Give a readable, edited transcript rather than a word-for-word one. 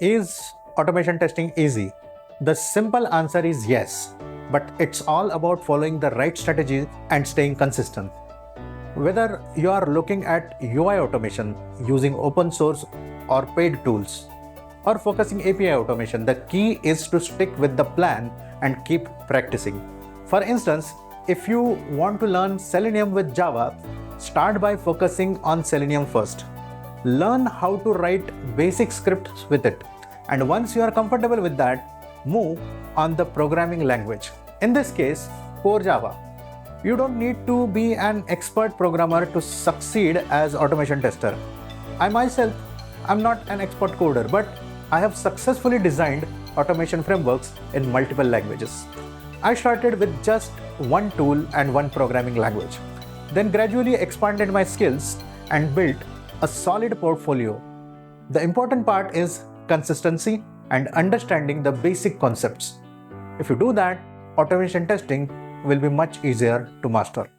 Is automation testing easy? The simple answer is yes, but it's all about following the right strategy and staying consistent. Whether you are looking at UI automation using open source or paid tools, or focusing API automation, the key is to stick with the plan and keep practicing. For instance, if you want to learn Selenium with Java, start by focusing on Selenium first. Learn how to write basic scripts with it. And once you are comfortable with that, move on the programming language. In this case, core Java. You don't need to be an expert programmer to succeed as automation tester. I myself am not an expert coder, but I have successfully designed automation frameworks in multiple languages. I started with just one tool and one programming language, then gradually expanded my skills and built a solid portfolio. The important part is consistency and understanding the basic concepts. If you do that, automation testing will be much easier to master.